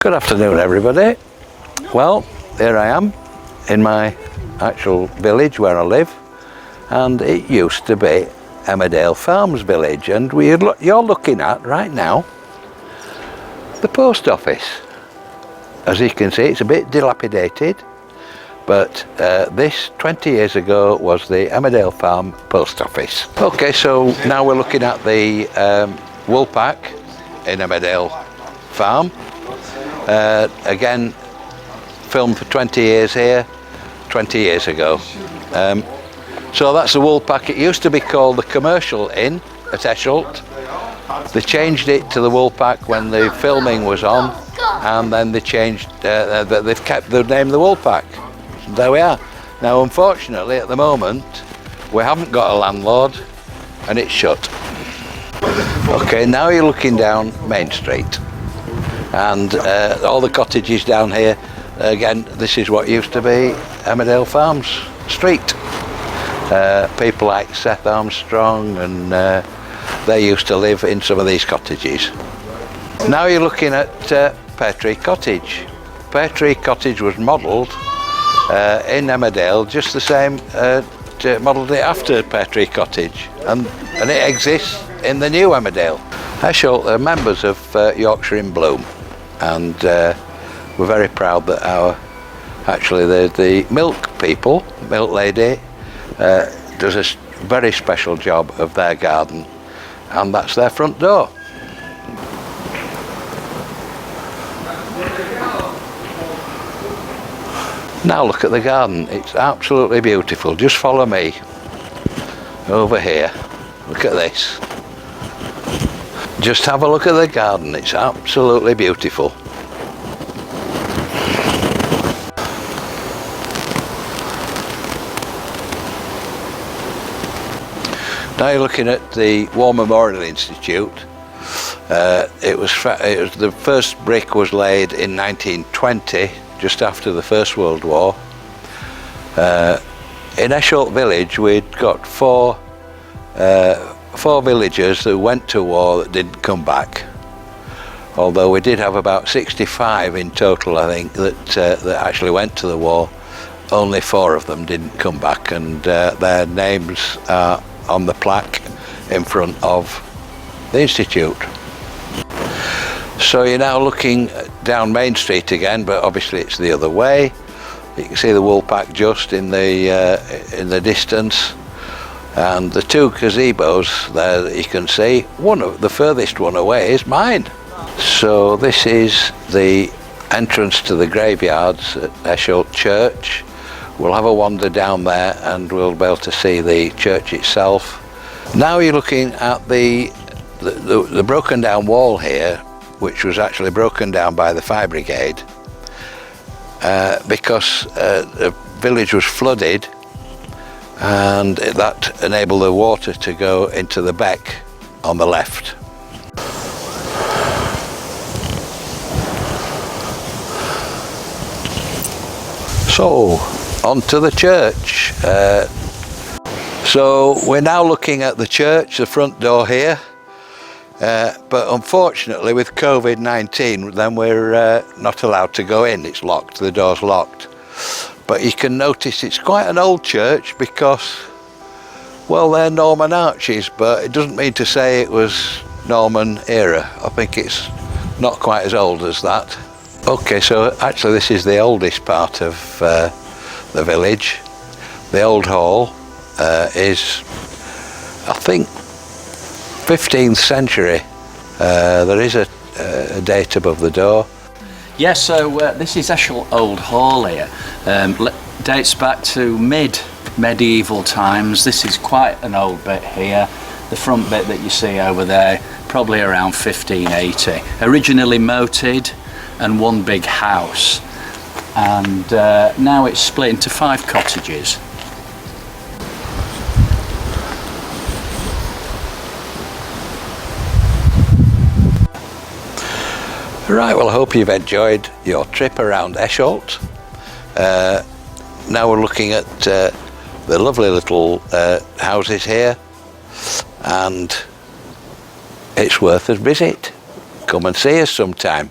Good afternoon, everybody. Well, here I am in my actual village where I live, and it used to be Emmerdale Farms village, and you're looking at right now the post office. As you can see, it's a bit dilapidated, but this 20 years ago was the Emmerdale Farm post office. Okay, so now we're looking at the wool pack in Emmerdale Farm. Again, filmed for 20 years here, 20 years ago. So that's the wool pack. It used to be called the Commercial Inn at Esholt. They changed it to the wool pack when the filming was on, and then they changed, they've kept the name the wool pack. There we are. Now unfortunately at the moment we haven't got a landlord and it's shut. Okay, now you're looking down Main Street. And all the cottages down here, again, this is what used to be Emmerdale Farms Street. People like Seth Armstrong, and they used to live in some of these cottages. Now you're looking at Petri Cottage. Petri Cottage was modelled in Emmerdale, just the same, modelled it after Petri Cottage, and it exists in the new Emmerdale. Esholt are members of Yorkshire in Bloom, and we're very proud that the milk people, milk lady, does a very special job of their garden, and that's their front door. Now look at the garden, it's absolutely beautiful. Just follow me over here, look at this. Just have a look at the garden, it's absolutely beautiful. Now you're looking at the War Memorial Institute. The first brick was laid in 1920, just after the First World War. In Esholt village we'd got four villagers who went to war that didn't come back, although we did have about 65 in total, I think, that actually went to the war. Only 4 of them didn't come back, and their names are on the plaque in front of the institute. So you're now looking down Main Street again, but obviously it's the other way. You can see the wool pack just in the distance. And the 2 gazebos there that you can see, the furthest one away is mine. So this is the entrance to the graveyards at Esholt Church. We'll have a wander down there and we'll be able to see the church itself. Now you're looking at the broken down wall here, which was actually broken down by the fire brigade because the village was flooded, and that enabled the water to go into the beck on the left. So, on to the church. So we're now looking at the church, the front door here, but unfortunately with COVID-19 then we're not allowed to go in, it's locked, the door's locked. But you can notice it's quite an old church because, well, they're Norman arches, but it doesn't mean to say it was Norman era. I think it's not quite as old as that. Okay, so actually this is the oldest part of the village. The old hall is, I think, 15th century. There is a date above the door. Yes, so this is Esholt Old Hall here. Dates back to medieval times. This is quite an old bit here. The front bit that you see over there, probably around 1580. Originally moated and one big house. And now it's split into 5 cottages. Right, well, I hope you've enjoyed your trip around Esholt. Now we're looking at the lovely little houses here, and it's worth a visit. Come and see us sometime.